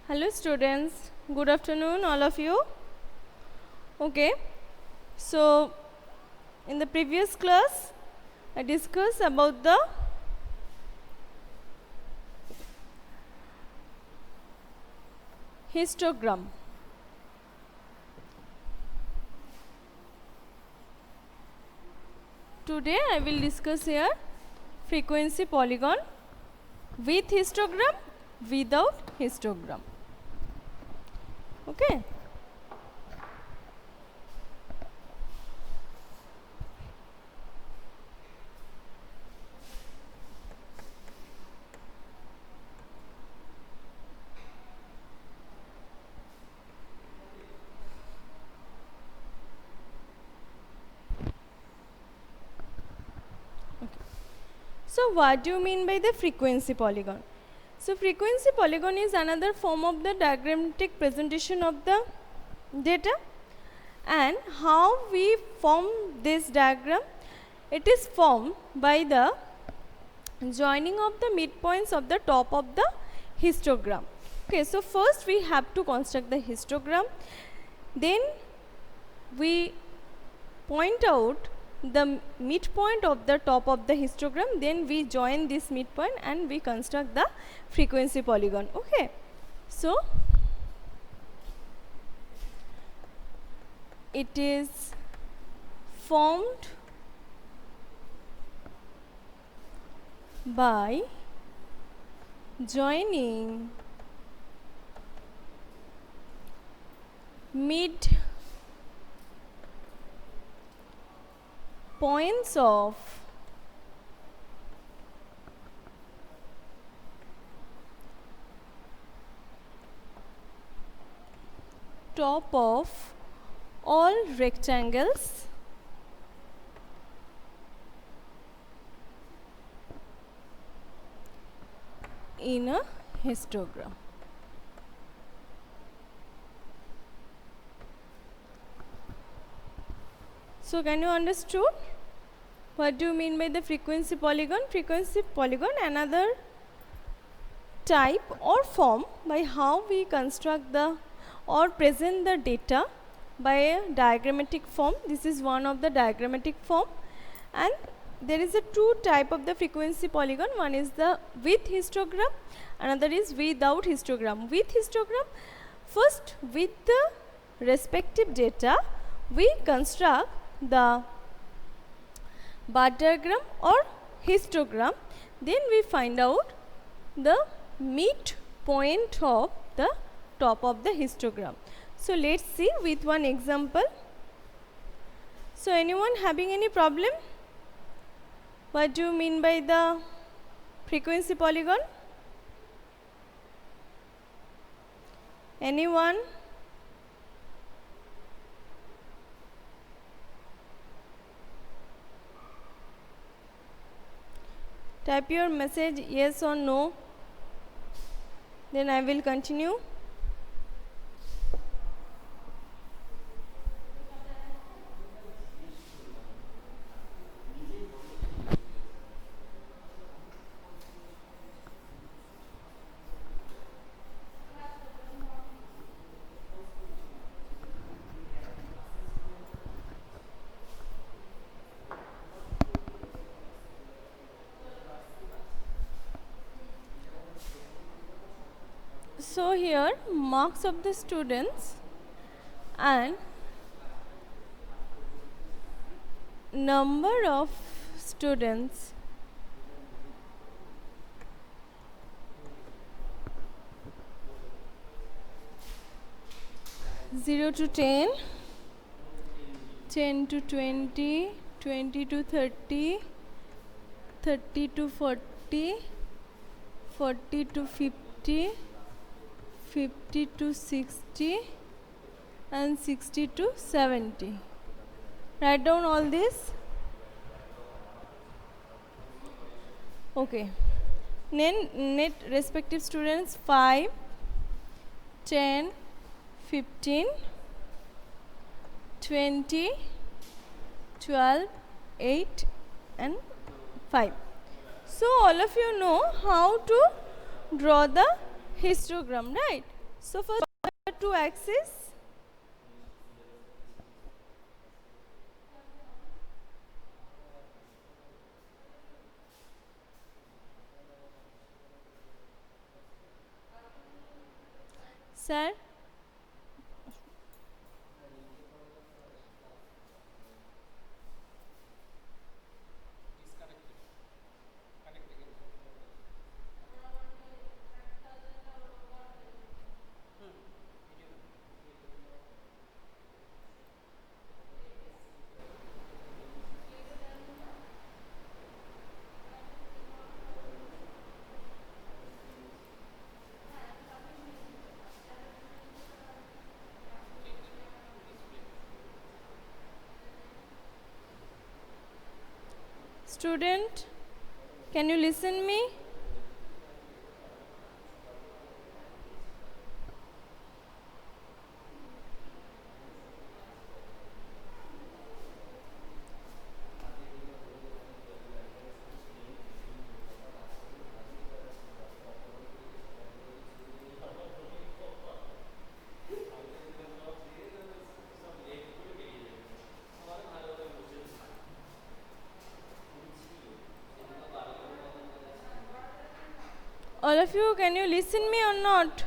Hello students, good afternoon all of you. Okay, so in the previous class I discussed about the histogram. Today I will discuss here frequency polygon with histogram, without histogram. Okay. So what do you mean by the frequency polygon? So frequency polygon is another form of the diagrammatic presentation of the data. And how we form this diagram? It is formed by the joining of the midpoints of the top of the histogram. Okay, so first we have to construct the histogram. Then we point out the midpoint of the top of the histogram, then we join this midpoint and we construct the frequency polygon. Okay, so it is formed by joining mid points of top of all rectangles in a histogram. So can you understood what do you mean by the frequency polygon? Frequency polygon another type or form by how we construct the or present the data by a diagrammatic form. This is one of the diagrammatic form, and there is a two type of the frequency polygon. One is the with histogram, another is without histogram. With histogram, first with the respective data we construct the bar diagram or histogram, then we find out the midpoint of the top of the histogram. So let's see with one example. So anyone having any problem? What do you mean by the frequency polygon? Anyone? Type your message yes or no, then I will continue. So here marks of the students and number of students (0 to 10), 10 to 20, 20 to 30, 30 to 40, 40 to 50, 50 to 60 and 60 to 70. Write down all this. Okay. Net respective students 5, 10, 15, 20, 12, 8 and 5. So all of you know how to draw the histogram, right? So first, two axes. Sir, student, can you listen me? All of you, can you listen me or not?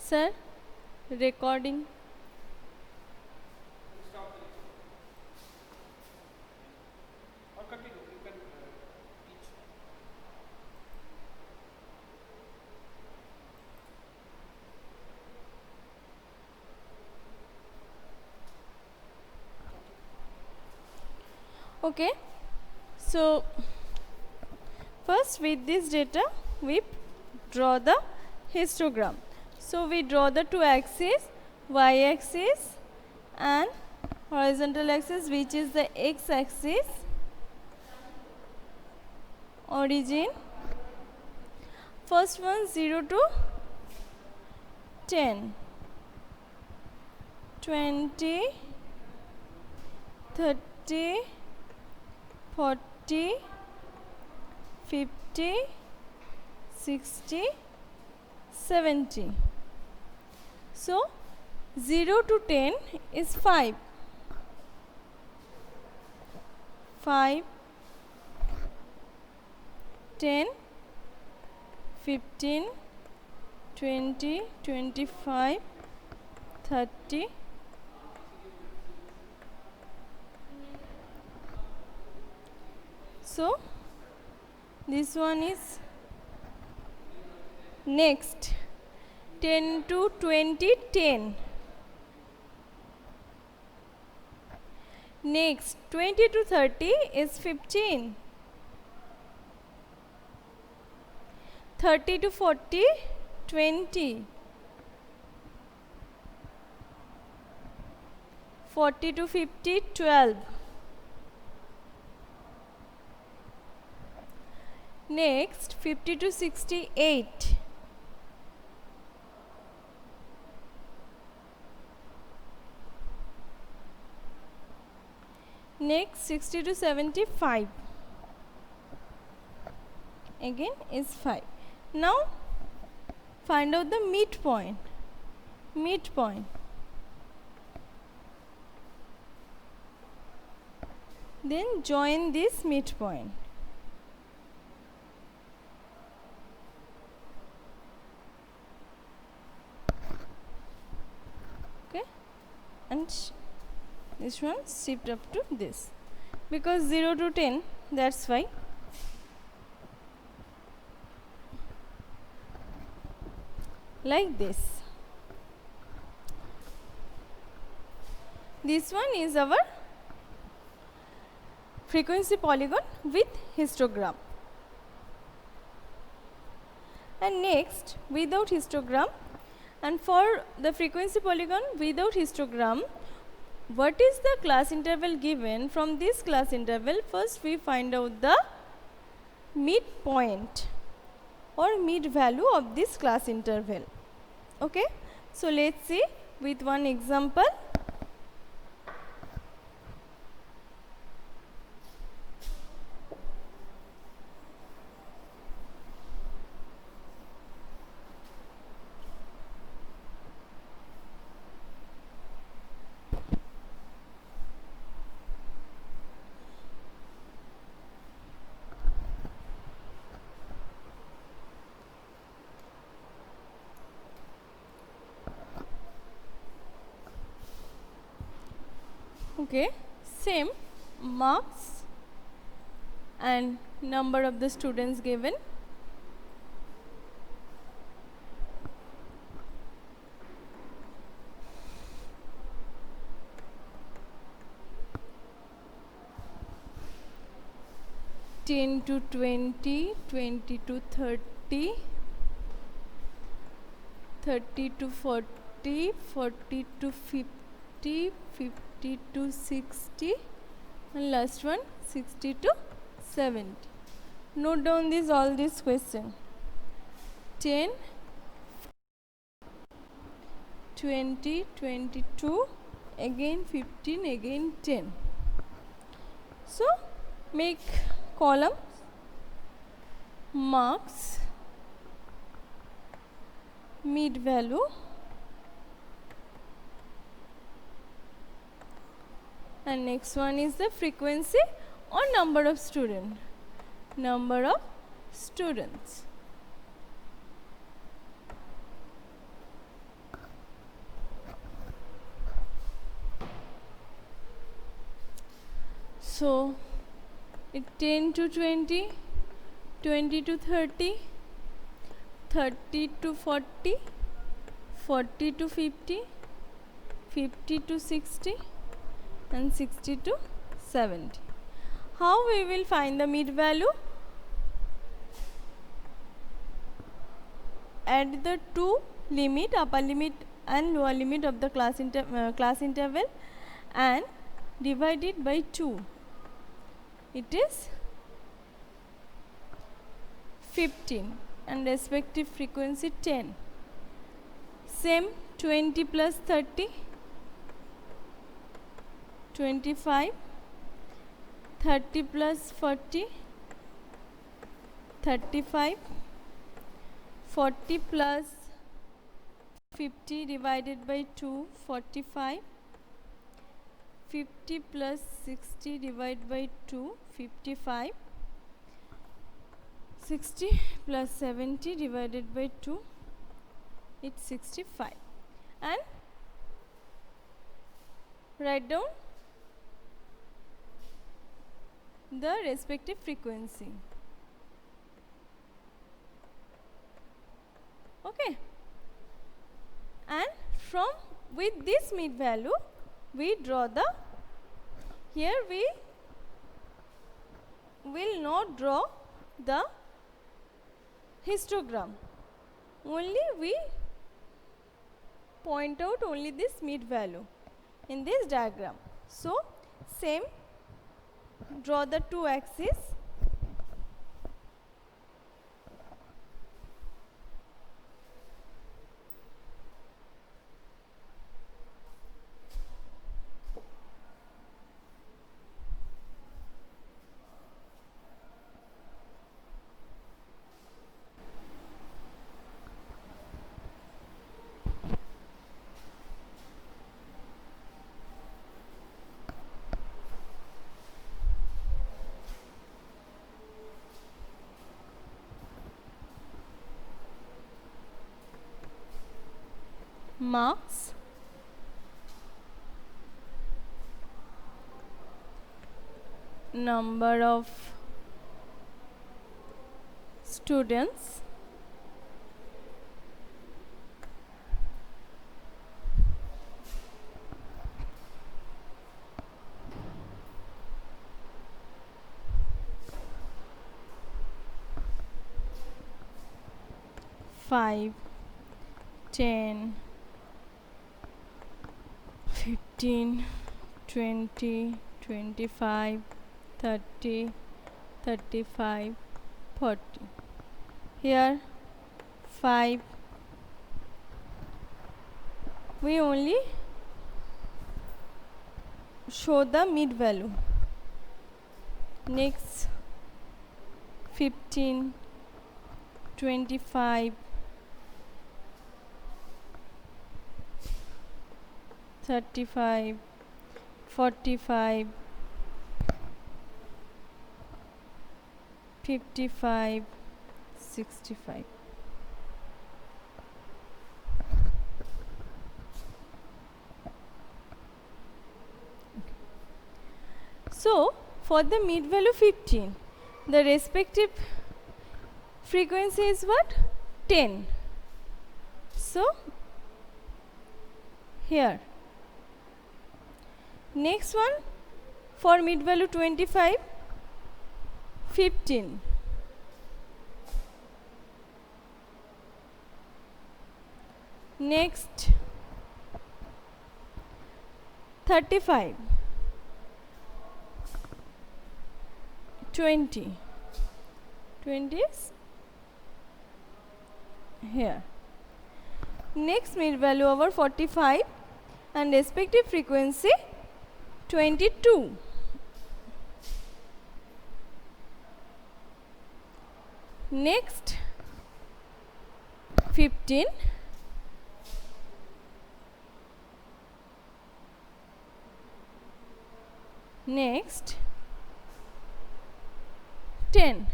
Sir, recording. Okay, so first with this data we draw the histogram. So we draw the two axes, y axis and horizontal axis, which is the x axis, origin. First one 0 to 10, 20, 30, 40, 50, 60, 70. So 0 to 10 is 5. 5, 10, 15, 20, 25, 30. So this one is next 10 to 20, 10. Next 20 to 30 is 15. 30 to 40, 20. 40 to 50, 12. Next 50 to 60, 8. Next 60 to 75 again is 5. Now find out the midpoint. Midpoint. Then join this midpoint. Okay, and this one shift up to this, because 0 to 10, that's why. Like this. This one is our frequency polygon with histogram. And next, without histogram, and for the frequency polygon without histogram, what is the class interval given? From this class interval, first we find out the midpoint or mid value of this class interval. Okay, so let's see with one example. Okay, same marks and number of the students given. (10 to 20, 20 to 30, 30 to 40, 40 to 50, 50 to 60, and last one 60 to 70. Note down this all this question. 10, 20, 22, again 15, again 10. So make columns, marks, mid value, and next one is the frequency or number of students. Number of students. So it 10 to 20, 20 to 30, 30 to 40, 40 to 50, 50 to 60, and 60 to 70. How we will find the mid value? Add the two limit, upper limit and lower limit of the class interval, and divide it by 2. It is 15 and respective frequency 10. Same 20 plus 30, 25, 30 plus 40, 35, 40 plus 50 divided by 2, 45, 50 plus 60 divided by 2, 55, 60 plus 70 divided by 2, it's 65. And write down the respective frequency. Okay, and from with this mid value we draw the, here we will not draw the histogram, only we point out only this mid value in this diagram. So same, draw the two axes. marks, number of students, five, 10, 15, 20, 25, 30, 35, 40. Here 5. We only show the mid value. Next 15, 25, 35, 45, 55, 65. So for the mid value 15, the respective frequency is what? 10. So here. Next one for mid value 25, 15. Next 35, 20. 20 is here. Next mid value over 45 and respective frequency 22. Next 15. Next 10.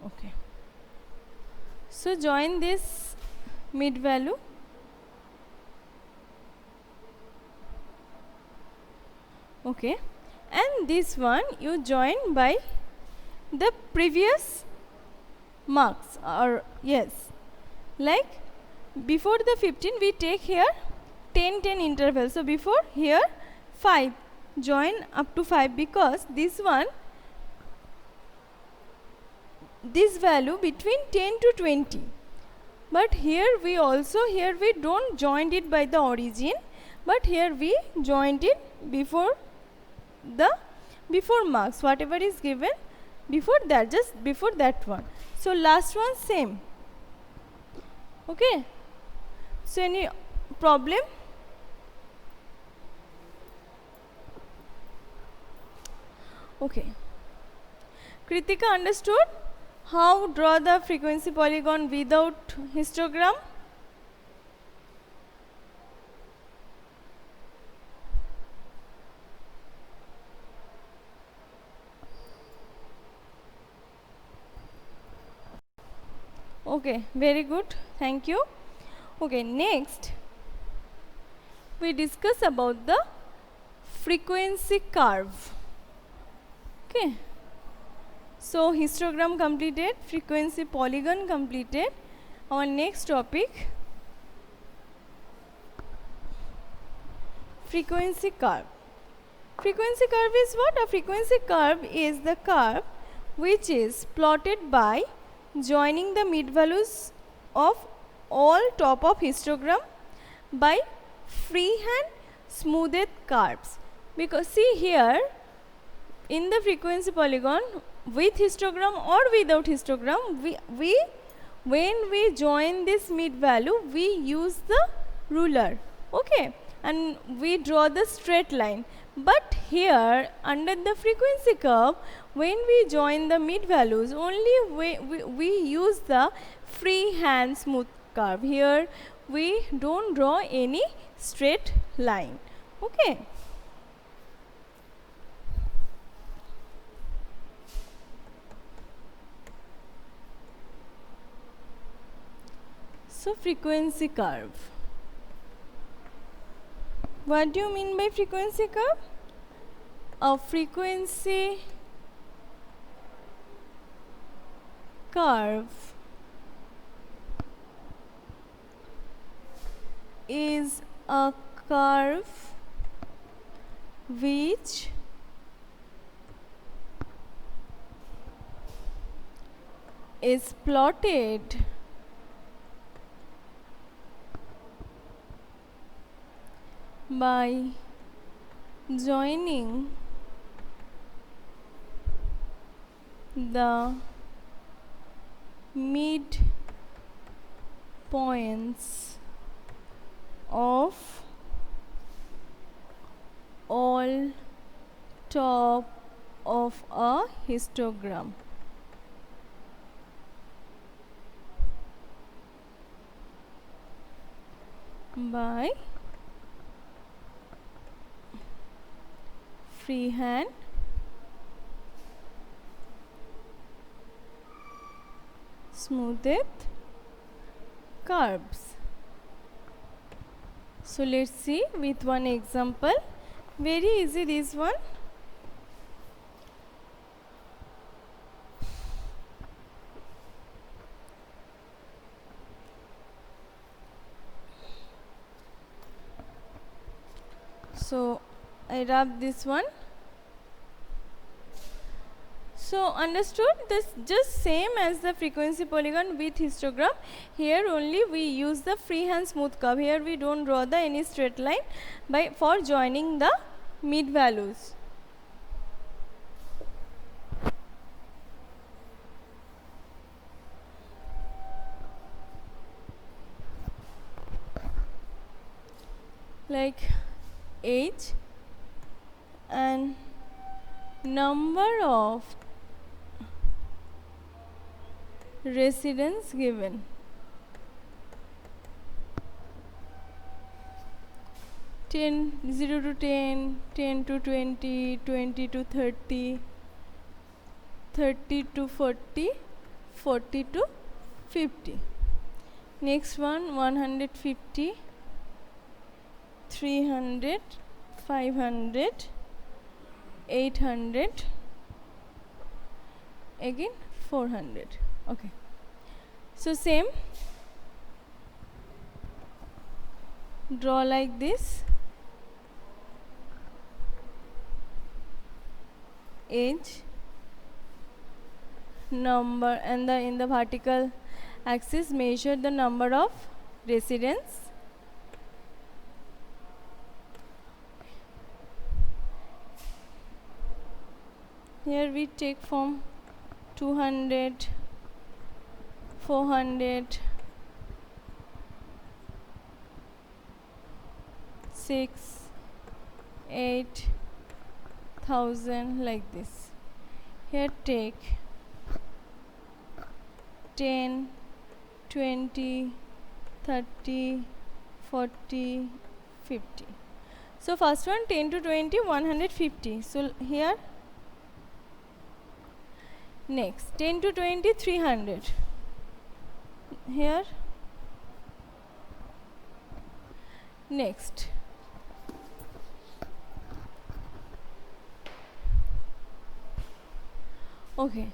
Okay. So join this mid value. Okay. And this one you join by the previous marks, or yes, like before the 15 we take here 10 10 interval. So before here 5, join up to 5 because this one, this value between 10 to 20. But here we also, here we don't join it by the origin, but here we joined it before the marks, whatever is given before that, just before that one. So last one same. Okay. So any problem? Okay. Kritika understood how draw the frequency polygon without histogram? Okay, very good. Thank you. Okay, next we discuss about the frequency curve. Okay. So histogram completed, frequency polygon completed. Our next topic, frequency curve. Frequency curve is what? A frequency curve is the curve which is plotted by joining the mid values of all top of histogram by freehand smoothed curves. Because see here in the frequency polygon, with histogram or without histogram, we when we join this mid value, we use the ruler, okay, and we draw the straight line. But here under the frequency curve, when we join the mid values, only we use the freehand smooth curve. Here we don't draw any straight line. Okay. So frequency curve. What do you mean by frequency curve? A frequency curve is a curve which is plotted by joining the midpoints of all top of a histogram. By freehand smoothed curves. So let's see with one example. Very easy this one. So I rub this one. So understood, this just same as the frequency polygon with histogram. Here only we use the freehand smooth curve. Here we don't draw the any straight line for joining the mid values. Like age and number of residents given. Ten, 0 to 10, 10 to 20, 20 to 30, 30 to 40, 40 to 50. Next one, 150, 300, 500, 800, again 400. Okay, so same, draw like this. Age, number, and in the vertical axis measure the number of residents. Here we take from 200, 400, 6, 8,000 like this. Here take 10, 20, 30, 40, 50. So first one 10 to 20, 150. So here next 10 to 20, 300. Here next okay,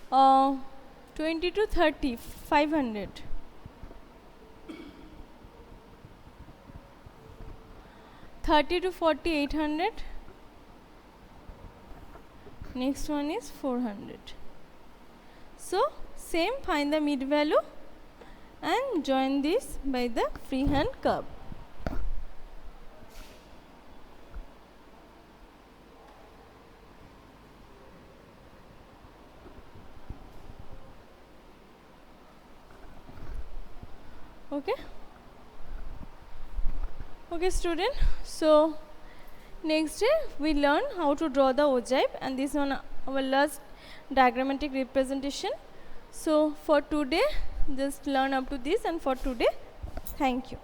20 to 30, 500. Thirty to 40, 800. Next one is 400. So same, find the mid value and join this by the freehand curve. Okay. Okay student, so next day we learn how to draw the ogive, and this one our last diagrammatic representation. So for today just learn up to this, and for today thank you.